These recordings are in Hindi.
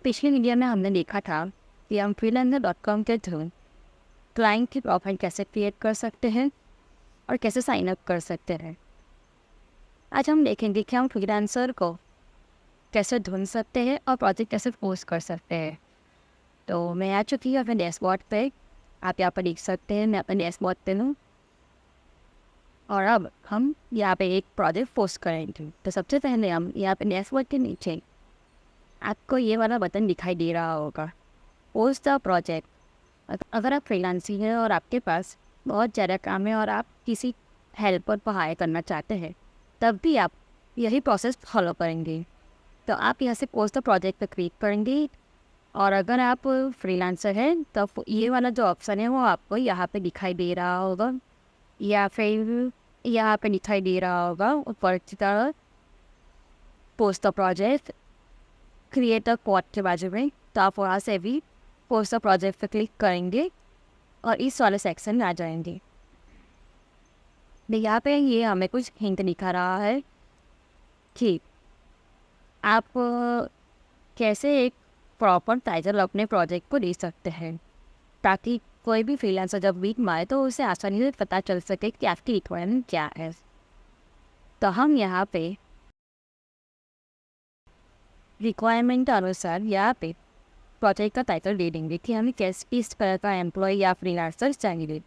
पिछली वीडियो में हमने देखा था कि हम freelancer.com के थ्रू क्लाइंट की प्रोफाइल कैसे क्रिएट कर सकते हैं और कैसे साइन अप कर सकते हैं। आज हम देखेंगे कि हम फ्रीलांसर को कैसे ढूंढ सकते हैं और प्रोजेक्ट कैसे पोस्ट कर सकते हैं। तो मैं आ चुकी हूँ अपने डैशबोर्ड पे। आप यहाँ पर देख सकते हैं, मैं अपने डैशबोर्ड पे हूँ और अब हम यहाँ पे एक प्रोजेक्ट पोस्ट करेंगे। तो सबसे पहले हम यहाँ पे डैशबोर्ड के नीचे आपको ये वाला बटन दिखाई दे रहा होगा, पोस्ट द प्रोजेक्ट। अगर आप फ्रीलांसिंग हैं और आपके पास बहुत ज़्यादा काम है और आप किसी हेल्पर को हायर करना चाहते हैं, तब भी आप यही प्रोसेस फॉलो करेंगे। तो आप यहाँ से पोस्ट द प्रोजेक्ट पर क्लिक करेंगे और अगर आप फ्रीलांसर हैं तो ये वाला जो ऑप्शन है वो आपको यहाँ पे दिखाई दे रहा होगा या फिर यहाँ पे दिखाई दे रहा होगा ऊपर की तरफ post the project create a code के बाजू में। तो आप वहाँ से भी पोस्ट द प्रोजेक्ट पर क्लिक करेंगे और इस वाले सेक्शन में आ जाएंगे। यहाँ पे ये हमें कुछ हिंट दिखा रहा है कि आप कैसे एक प्रॉपर टाइटल अपने प्रोजेक्ट को दे सकते हैं, ताकि कोई भी फ्रीलांसर जब वीक में आए तो उसे आसानी से पता चल सके कि आपकी रिक्वायरमेंट क्या है। तो हम यहाँ पे रिक्वायरमेंट अनुसार यहाँ पे प्रोजेक्ट का टाइटल दे देंगे कि हमें किस तरह का एम्प्लॉय या फ्रीलांसर चाहिए।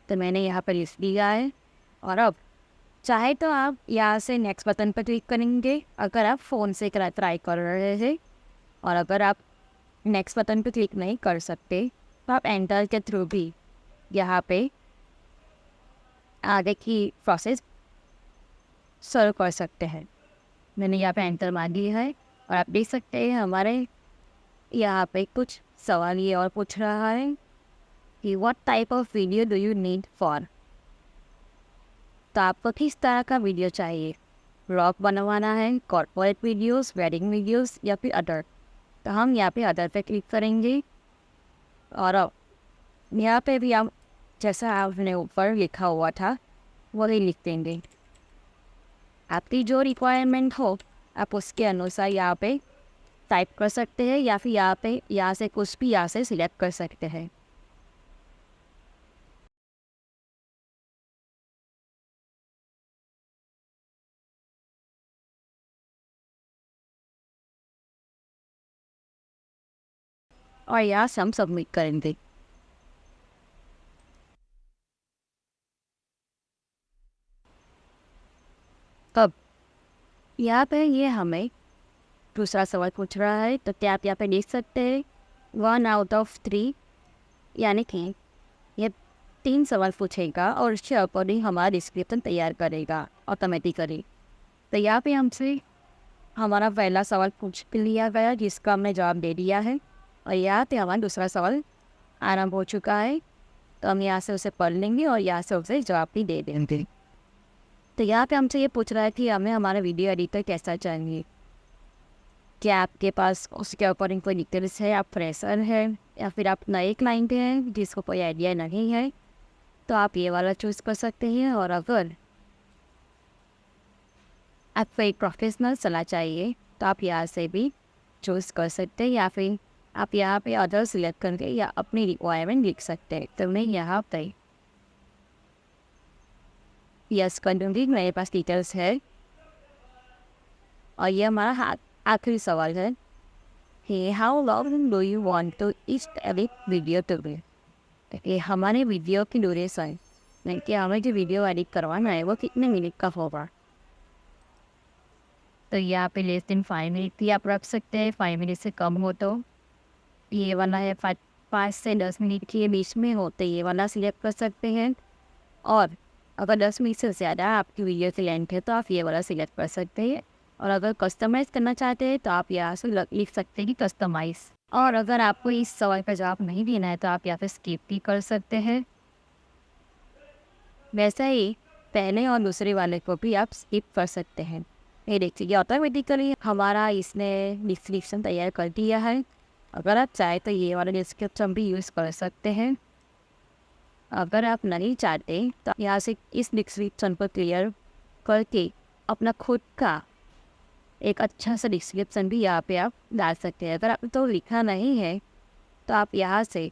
तो मैंने यहाँ पर लिख दिया है और अब चाहे तो आप यहाँ से नेक्स्ट बटन पर क्लिक करेंगे अगर आप फ़ोन से ट्राई कर रहे हैं, और अगर आप नेक्स्ट बटन पर क्लिक नहीं कर सकते तो आप एंटर के थ्रू भी यहाँ पे आगे की प्रोसेस सर्व कर सकते हैं। मैंने यहाँ पे एंटर मार दिया है और आप देख सकते हैं हमारे यहाँ पे कुछ सवाल ये और पूछ रहा है कि what type of video do you need for. तो आपको किस तरह का वीडियो चाहिए, व्लॉग बनवाना है, कॉर्पोरेट वीडियोस, वेडिंग वीडियोस या फिर अदर। तो हम यहाँ पे अदर पे क्लिक करेंगे और अब यहाँ पे भी हम जैसा आपने ऊपर लिखा हुआ था वही लिख देंगे। आपकी जो रिक्वायरमेंट हो आप उसके अनुसार यहाँ पे टाइप कर सकते हैं या फिर यहाँ से कुछ भी यहाँ से सिलेक्ट कर सकते हैं। और यहाँ से हम सबमिट करेंगे। अब यहाँ पे ये हमें दूसरा सवाल पूछ रहा है, तो क्या आप यहाँ पे देख सकते हैं 1 out of 3, यानी कि ये 3 सवाल पूछेगा और उसके अकॉर्डिंग हमारा डिस्क्रिप्शन तैयार करेगा ऑटोमेटिकली। तो यहाँ पे हमसे हमारा पहला सवाल पूछ लिया गया जिसका हमने जवाब दे दिया है और यहाँ पे हमारा दूसरा सवाल आरंभ हो चुका है। तो हम यहाँ से उसे पढ़ लेंगे और यहाँ से उसे जवाब भी दे देंगे। तो यहाँ पे हमसे ये पूछ रहा है कि हमें हमारा वीडियो एडिटर कैसा चाहिए, क्या आपके पास उसके अकॉर्डिंग कोई डिटेल्स है, आप फ्रेशर हैं या फिर आप नए क्लाइंट हैं जिसको कोई आइडिया नहीं है। तो आप ये वाला चूज़ कर सकते हैं। और अगर आपको एक प्रोफेशनल सलाह चाहिए तो आप यहाँ से भी चूज़ कर सकते हैं या फिर आप यहाँ पे अदर सिलेक्ट करके या अपनी रिक्वायरमेंट लिख सकते हैं। तो मैं यहाँ पे यस कर दूँगी, मेरे पास डिटेल्स है। और ये हमारा आखिरी सवाल है कि how long do you want to edit video to be. ये हमारे वीडियो की ड्यूरेशन है कि हमें जो वीडियो एडिट करवाना है वो कितने मिनट का होगा। तो यहाँ पे लेस देन 5 मिनट भी आप रख सकते हैं, 5 मिनट से कम हो तो ये वाला है 5 से 10 मिनट के बीच में हो तो ये वाला सिलेक्ट कर सकते हैं। और अगर 10 मिनट से ज़्यादा आपकी वीडियो की लेंथ है तो आप ये वाला सिलेक्ट कर सकते हैं। और अगर कस्टमाइज़ करना चाहते हैं तो आप यहाँ से लिख सकते हैं कि कस्टमाइज़। और अगर आपको इस सवाल का जवाब नहीं देना है तो आप यहाँ पे स्किप भी कर सकते हैं। वैसा ही पहले और दूसरे वाले को भी आप स्किप कर सकते हैं। ये देखिए ऑटोमेटिकली हमारा इसने डिस्क्रिप्शन तैयार कर दिया है। अगर आप चाहे तो ये वाला डिस्क्रिप्शन भी यूज़ कर सकते हैं। अगर आप नहीं चाहते तो यहाँ से इस डिस्क्रिप्शन पर क्लियर करके अपना खुद का एक अच्छा सा डिस्क्रिप्शन भी यहाँ पे आप डाल सकते हैं। अगर आप तो लिखा नहीं है तो आप यहाँ से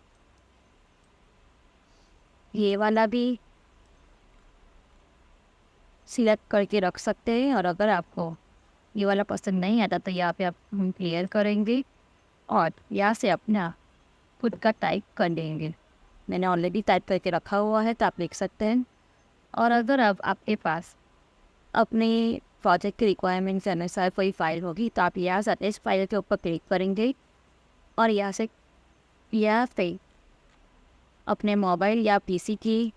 ये वाला भी सिलेक्ट करके रख सकते हैं, और अगर आपको ये वाला पसंद नहीं आता तो यहाँ पे आप हम क्लियर करेंगे और यहाँ से अपना खुद का टाइप कर देंगे। मैंने ऑलरेडी टाइप करके रखा हुआ है तो आप लिख सकते हैं। और अगर अब आपके पास अपने प्रोजेक्ट की रिक्वायरमेंट के अनुसार कोई फाइल होगी तो आप यहाँ से इस फाइल के ऊपर क्लिक करेंगे और यहाँ से अपने मोबाइल या पीसी की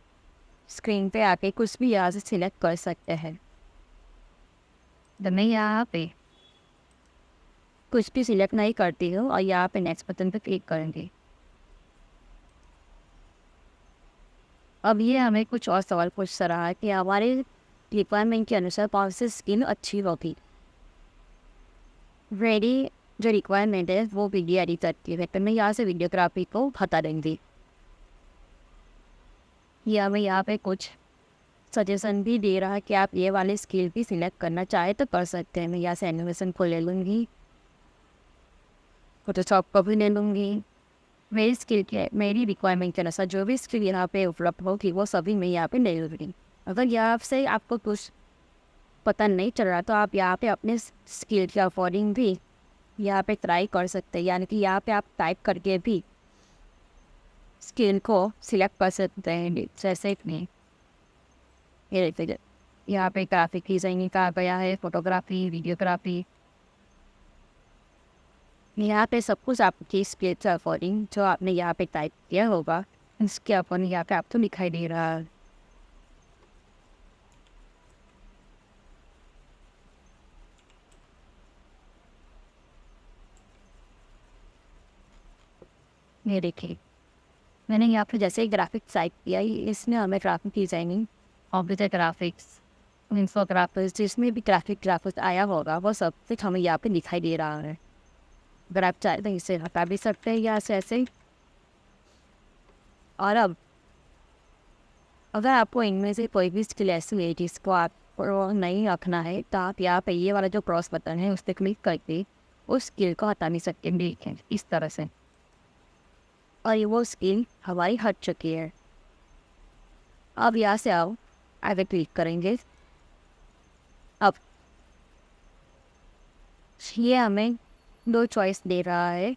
स्क्रीन पे आके कुछ भी यहाँ से सिलेक्ट कर सकते हैं। तो मैं यहाँ पे कुछ भी सिलेक्ट नहीं करती हूँ और यहाँ पे नेक्स्ट बटन पे क्लिक करेंगे। अब ये हमें कुछ और सवाल पूछ रहा है कि हमारे रिक्वायरमेंट के अनुसार कौन सी स्किल अच्छी होगी। रेडी जो रिक्वायरमेंट है वो वीडियो एडिटर की है, तो मैं यहाँ से वीडियोग्राफी को हटा देंगी। ये हमें यहाँ पे कुछ सजेशन भी दे रहा है कि आप ये वाले स्किल भी सिलेक्ट करना चाहे तो कर सकते हैं। मैं यहाँ से एनिमेशन को ले लूँगी, फोटोशॉप को भी ले लूँगी। मेरी स्किल के मेरी रिक्वायरमेंट के अनुसार जो भी स्किल यहाँ पे उपलब्ध होगी वो सभी मैं यहाँ पे ले लूँगी। अगर यहाँ से आपको कुछ पता नहीं चल रहा तो आप यहाँ पे अपने स्किल के अकॉर्डिंग भी यहाँ पे ट्राई कर सकते हैं, यानी कि यहाँ पे आप टाइप करके भी स्किल को सिलेक्ट कर सकते हैं। जैसे कि ये देखिए यहाँ पे ग्राफिक डिज़ाइनिंग का आ गया है, फोटोग्राफी, वीडियोग्राफी। यहाँ पे सब कुछ आपकी स्किल के अकॉर्डिंग जो आपने यहाँ पे टाइप किया होगा उसके अकॉर्डिंग यहाँ पे आपको दिखाई दे रहा है। ये देखिए मैंने यहाँ पे जैसे ग्राफिक टाइप किया, इसने हमें graphic designing, computer graphics, infographics, जिसमें भी ग्राफिक्स आया होगा वो सब कुछ हमें यहाँ पे दिखाई दे रहा है। अगर आप चाहें तो इसे हटा भी सकते हैं यहाँ से ऐसे। और अब अगर आपको इनमें से कोई भी स्किल ऐसी है जिसको आपको नहीं रखना है तो आप यहाँ पे ये वाला जो क्रॉस बटन है उस पर क्लिक करके उस स्किल को हटा भी सकते हैं। देखें इस तरह से, और ये वो स्किल हमारी हट चुकी है। अब यहाँ से आओ आगे क्लिक करेंगे। अब ये हमें दो चॉइस दे रहा है,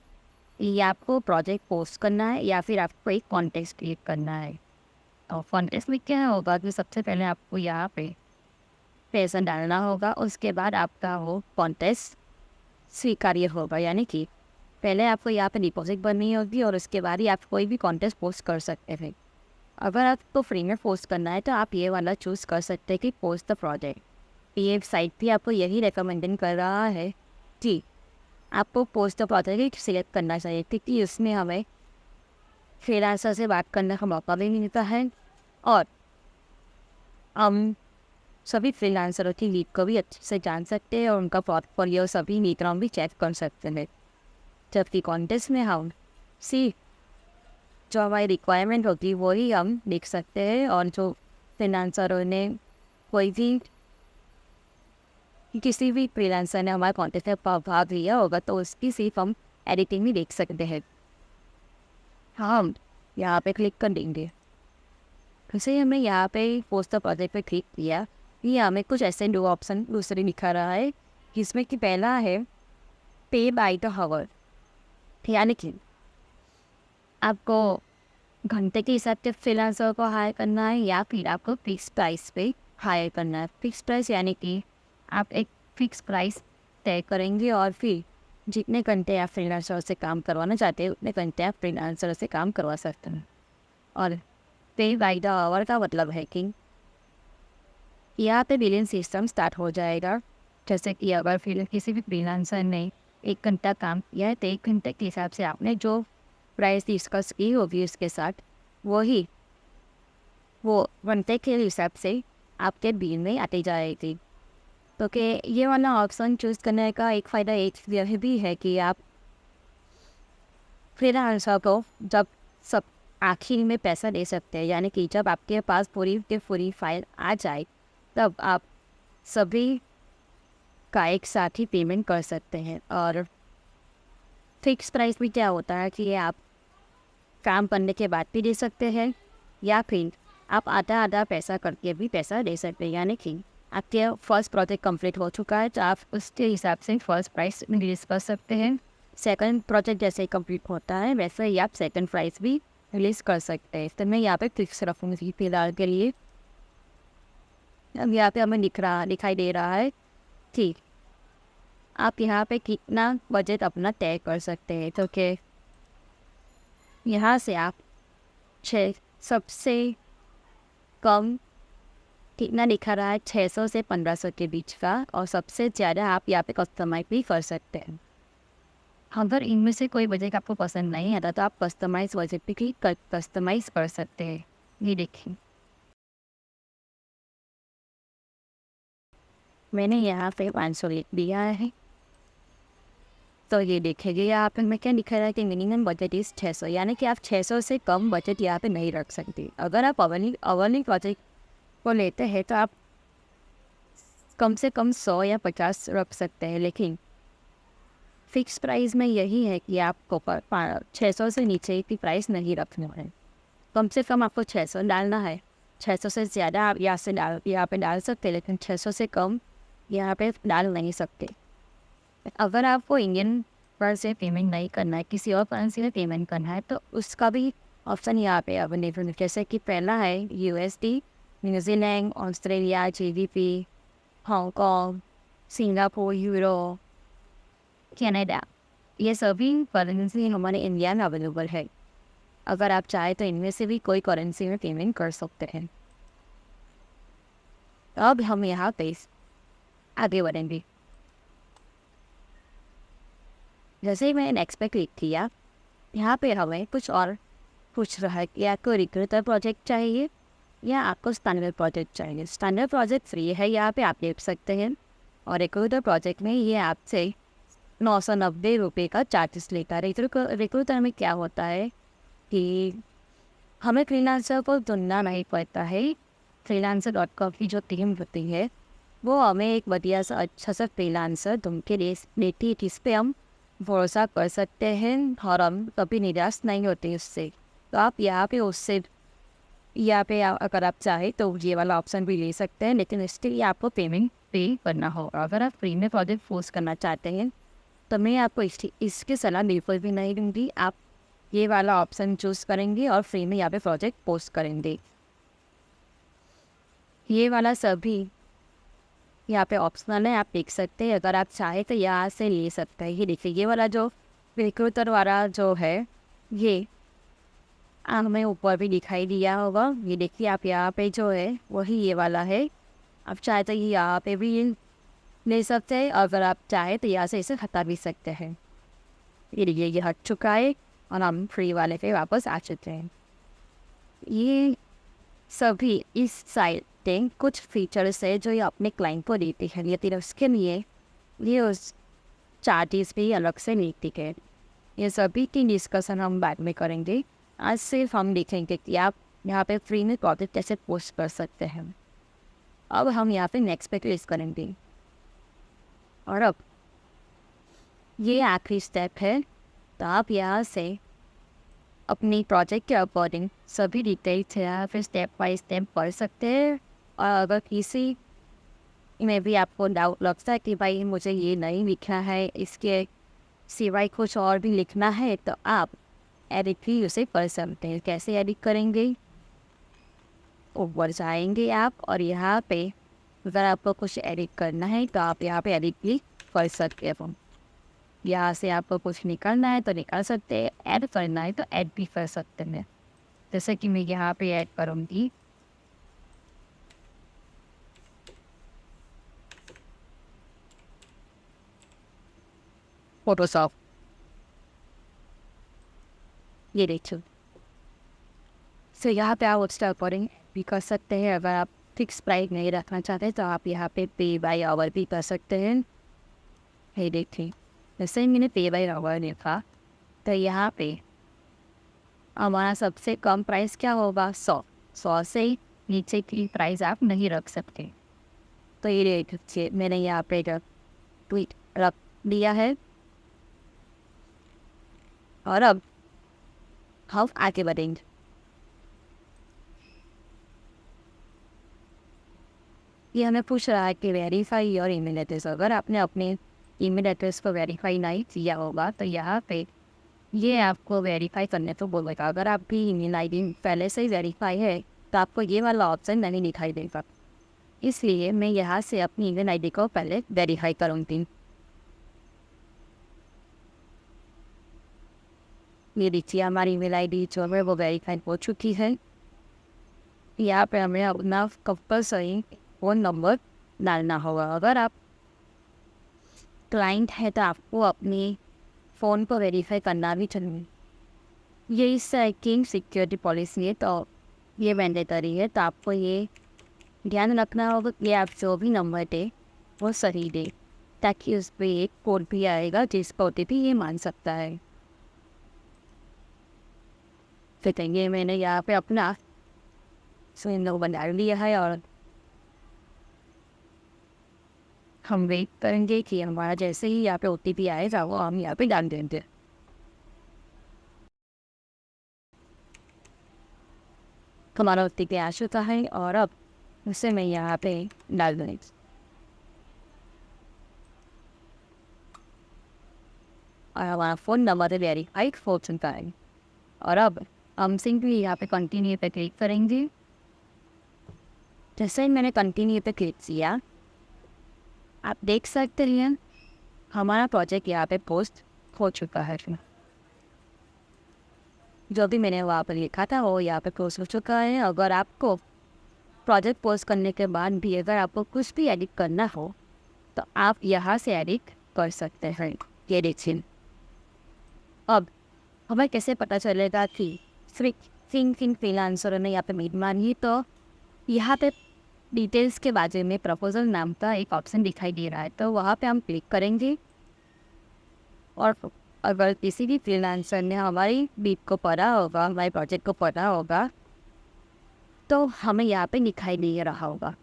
ये आपको प्रोजेक्ट पोस्ट करना है या फिर आपको एक कॉन्टेस्ट क्रिएट करना है। और कॉन्टेस्ट में क्या होगा कि सबसे पहले आपको यहाँ पे पैसा डालना होगा, उसके बाद आपका वो कॉन्टेस्ट स्वीकार्य होगा। यानी कि पहले आपको यहाँ पे डिपॉजिट भरनी होगी और उसके बाद ही आप कोई भी कॉन्टेस्ट पोस्ट कर सकते हैं। अगर आपको फ्री में पोस्ट करना है तो आप ये वाला चूज़ कर सकते हैं कि पोस्ट द प्रोजेक्ट। ये साइट भी आपको यही रिकमेंडेड कर रहा है कि आपको पोस्ट द प्रोजेक्ट सिलेक्ट करना चाहिए, क्योंकि उसमें हमें फ्रीलांसर से बात करने का मौका भी मिलता है और हम सभी फ्रीलांसरों की लीड को भी अच्छे से जान सकते हैं और उनका पोर्टफोलियो सभी नीतियों भी चेक कर सकते हैं। जबकि कॉन्टेस्ट में हम जो हमारी रिक्वायरमेंट होगी वही हम देख सकते हैं, और जो फ्रीलांसरों ने कोई भी किसी भी फ्रीलांसर ने हमारे कॉन्टेस्ट में भाग लिया होगा तो उसकी सिर्फ हम एडिटिंग भी देख सकते हैं। हम यहाँ पे क्लिक कर देंगे। फिर हमने यहाँ पे पोस्ट द प्रोजेक्ट पे क्लिक किया, ये हमें कुछ ऐसे दो ऑप्शन दूसरे दिखा रहा है, जिसमें कि पहला है पे बाय द हावर, यानी कि आपको घंटे के हिसाब से फ्रीलांसर को हायर करना है या फिर आपको फिक्स प्राइस पे हायर करना है। फिक्स प्राइस यानी कि आप एक फिक्स प्राइस तय करेंगे और फिर जितने घंटे आप फ्रीलांसर से काम करवाना चाहते हैं उतने घंटे आप फ्रीलांसर से काम करवा सकते हैं। और पे बाय द आवर का मतलब है कि यहाँ पे बिलिंग सिस्टम स्टार्ट हो जाएगा। जैसे कि अगर फिर किसी भी फ्रीलांसर ने 1 घंटा काम किया है तो 1 घंटे के हिसाब से आपने जो प्राइस डिस्कस की होगी उसके साथ वही वो घंटे के हिसाब से आपके बिल में आती जाएगी। तो कि ये वाला ऑप्शन चूज़ करने का एक फ़ायदा यह भी है कि आप फ्रीलांसर को जब सब आखिर में पैसा दे सकते हैं, यानी कि जब आपके पास पूरी की पूरी फाइल आ जाए तब आप सभी का एक साथ ही पेमेंट कर सकते हैं। और फिक्स प्राइस में क्या होता है कि ये आप काम करने के बाद भी दे सकते हैं, या फिर आप आधा आधा पैसा करके भी पैसा दे सकते हैं, यानी कि आपके फर्स्ट प्रोजेक्ट कंप्लीट हो चुका है तो आप उसके हिसाब से फर्स्ट प्राइस रिलीज़ कर सकते हैं। सेकंड प्रोजेक्ट जैसे ही कंप्लीट होता है वैसे ही आप सेकंड प्राइस भी रिलीज़ कर सकते हैं। तो मैं यहाँ पे फिक्स रखूँगी फिलहाल के लिए। अब यहाँ पे हमें दिखाई दे रहा है कि आप यहाँ पे कितना बजट अपना तय कर सकते हैं। तो कि यहाँ से आप सबसे कम कितना दिखा रहा है 600 से 1500 के बीच का, और सबसे ज़्यादा आप यहाँ पे कस्टमाइज भी कर सकते हैं। अगर इनमें से कोई बजट आपको पसंद नहीं आता तो आप कस्टमाइज बजट भी कस्टमाइज कर सकते हैं। ये देखिए मैंने यहाँ पे 500 लिख दिया है। तो ये देखेंगे यहाँ पे मैं क्या लिखा रहा है कि मिनिमम बजट इज़ 600, यानी कि आप 600 से कम बजट यहाँ पे नहीं रख सकते। अगर आप अवर्निंग प्रोजेक्ट को लेते हैं तो आप कम से कम 100 या 50 रख सकते हैं, लेकिन फिक्स प्राइस में यही है कि आपको 600 से नीचे की प्राइस नहीं रखना है। कम से कम आपको 600 डालना है। 600 से ज़्यादा आप यहाँ पे डाल सकते हैं, लेकिन 600 से कम यहाँ पे डाल नहीं सकते। अगर आपको इंडियन पर से पेमेंट नहीं करना है, किसी और करेंसी में पेमेंट करना है, तो उसका भी ऑप्शन यहाँ पे अवेलेबल है। जैसे कि पहला है USD, New Zealand, Australia, GBP, Hong Kong, Singapore, euro, Canada. ये सभी करेंसी हमारे इंडिया में अवेलेबल है। अगर आप चाहें तो इनमें से भी कोई करेंसी में पेमेंट कर सकते हैं। अब हम यहाँ पे आगे बढ़ेंगे। जैसे ही मैंने नेक्स्ट पे क्लिक किया, यहाँ पे हमें कुछ और पूछ रहा है कि आपको रिक्रूटर प्रोजेक्ट चाहिए या आपको स्टैंडर्ड प्रोजेक्ट चाहिए। स्टैंडर्ड प्रोजेक्ट फ्री है, यहाँ पे आप देख सकते हैं, और रिक्रूटर प्रोजेक्ट में ये आपसे 990 रुपये का चार्जेस लेता है। रिक्रूटर में क्या होता है कि हमें फ्रीलांसर को चुनना नहीं पड़ता है। freelancer.com की जो टीम होती है वो हमें एक बढ़िया सा अच्छा सा फ्रीलांसर ढूंढ के देती है, जिस पे हम भरोसा कर सकते हैं और हम कभी निराश नहीं होते उससे। तो आप यहाँ पे अगर आप चाहें तो ये वाला ऑप्शन भी ले सकते हैं, लेकिन इसके लिए आपको पेमेंट पे करना होगा। अगर आप फ्री में प्रोजेक्ट पोस्ट करना चाहते हैं तो मैं आपको इसकी सलाह बिल्कुल भी नहीं दूँगी। आप ये वाला ऑप्शन चूज़ करेंगे और फ्री में यहाँ पे प्रोजेक्ट पोस्ट करेंगे। ये वाला सभी यहाँ पे ऑप्शनल है, आप देख सकते हैं। अगर आप चाहें तो यहाँ से ले सकते हैं। ये देखिए ये वाला जो रिक्रूटर वाला जो है ये हमें ऊपर भी दिखाई दिया होगा। ये देखिए आप यहाँ पे जो है वही ये वाला है। आप चाहे तो ये यहाँ पे भी ले सकते हैं, अगर आप चाहे तो यहाँ से इसे हटा भी सकते हैं। ये हट चुका है और हम फ्री वाले पे वापस आ चुके हैं। ये सभी इस साइट के कुछ फीचर्स है जो ये अपने क्लाइंट को देते हैं, लेकिन उसके लिए ये उस चार्जेस भी अलग से लेती है। ये सभी की डिस्कशन हम बाद में करेंगे। आज सिर्फ हम देखेंगे कि आप यहाँ पे फ्री में प्रोजेक्ट कैसे पोस्ट कर सकते हैं। अब हम यहाँ पे नेक्स्ट पे क्लिक करेंगे, और अब ये आखिरी स्टेप है। तो आप यहाँ से अपनी प्रोजेक्ट के अकॉर्डिंग सभी डिटेल्स यहाँ पे स्टेप बाय स्टेप पढ़ सकते हैं। और अगर किसी में भी आपको डाउट लगता है कि भाई मुझे ये नहीं लिखना है, इसके सिवाय कुछ और भी लिखना है, तो आप एडिट भी उसे कर सकते हैं। कैसे एडिट करेंगे, ऊपर जाएंगे आप, और यहाँ पे अगर आपको कुछ एडिट करना है तो आप यहाँ पे एडिट भी कर सकते हैं। यहाँ से आपको कुछ निकालना है तो निकाल सकते हैं, ऐड करना है तो ऐड भी कर सकते हैं। जैसे कि मैं यहाँ पे ऐड करूँगी फोटोशॉप। ये देखिए, सो यहाँ पे आप उसका अकॉर्डिंग भी कर सकते हैं। अगर आप फिक्स प्राइस नहीं रखना चाहते तो आप यहाँ पे बाय आवर भी कर सकते हैं। ये देखिए जैसे ही मैंने पे बाय आवर लिखा तो यहाँ पे हमारा सबसे कम प्राइस क्या होगा? 100 से नीचे की प्राइस आप नहीं रख सकते। तो ये देखिए मैंने यहाँ पे ट्वीट रख दिया है। और अब हम आगे बढ़ेंगे। ये हमें पूछ रहा है कि वेरीफाई योर ईमेल एड्रेस। अगर आपने अपने ईमेल एड्रेस को वेरीफाई नहीं किया होगा तो यहाँ पे ये आपको वेरीफाई करने तो बोलेगा। अगर आपकी ईमेल आईडी पहले से ही वेरीफाई है तो आपको ये वाला ऑप्शन नहीं दिखाई देगा। इसलिए मैं यहाँ से अपनी ईमेल आईडी को पहले वेरीफाई करूँगी। ये देखिए हमारी ईमेल आईडी जो है वो वेरीफाई हो चुकी है। यहाँ पे हमें अपना कंपल्सरी फ़ोन नंबर डालना होगा। अगर आप क्लाइंट है तो आपको अपनी फ़ोन को वेरीफाई करना भी चाहिए। ये इस की सिक्योरिटी पॉलिसी है तो ये मैंडेटरी है। तो आपको ये ध्यान रखना होगा कि आप जो भी नंबर दे वो सही दे, ताकि उस पर एक कोड भी आएगा जिसका OTP ये मान सकता है। फिर ये मैंने यहाँ पे अपना स्क्रीन नंबर डाल दिया है और हम वेट करेंगे कि हमारा जैसे ही यहाँ पे OTP आएगा वो हम यहाँ पे डाल देंगे। हमारा OTP आ चुका है और अब उसे मैं यहाँ पे डाल दूँगी। और हमारा फ़ोन नंबर वेरीफाइड हो चुका है। और अब हम सिंपली यहाँ पे कंटिन्यू पे क्लिक करेंगे। जैसे ही मैंने कंटिन्यू पे क्लिक किया आप देख सकते हैं हमारा प्रोजेक्ट यहाँ पे पोस्ट हो चुका है। जो भी मैंने वहाँ पर लिखा था वो यहाँ पे पोस्ट हो चुका है। अगर आपको प्रोजेक्ट पोस्ट करने के बाद भी अगर आपको कुछ भी एडिट करना हो तो आप यहाँ से एडिट कर सकते हैं। ये देखिए अब हमें कैसे पता चलेगा कि किन फ्रीलांसरों ने यहाँ पे मीट मारी। तो यहाँ पे डिटेल्स के बारे में प्रपोजल नाम का एक ऑप्शन दिखाई दे रहा है, तो वहाँ पे हम क्लिक करेंगे। और अगर किसी भी फ्रीलांसर ने हमारी बीट को पढ़ा होगा, हमारे प्रोजेक्ट को पढ़ा होगा, तो हमें यहाँ पे दिखाई दे रहा होगा।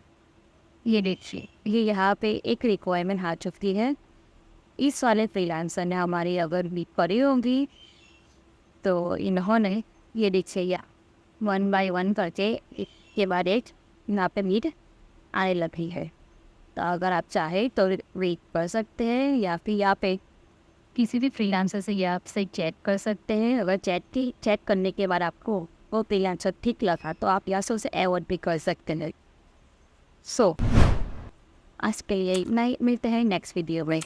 ये देखिए ये यहाँ पे एक रिक्वायरमेंट आ चुकी है। इस वाले फ्रीलांसर ने हमारी अगर बीट पढ़ी होगी तो इन्होंने ये देखिए या 1 by 1 करके एक के बाद एक यहाँ पे मीट आने लगी है। तो अगर आप चाहें तो वेट कर सकते हैं या फिर यहाँ पे किसी भी फ्रीलांसर से या आपसे चैट कर सकते हैं। अगर चैट करने के बाद आपको वो फ्रीलांसर ठीक लगा तो आप यहाँ से उसे अवॉइड भी कर सकते हैं। सो आज के लिए इतना ही, मिलते हैं नेक्स्ट वीडियो में।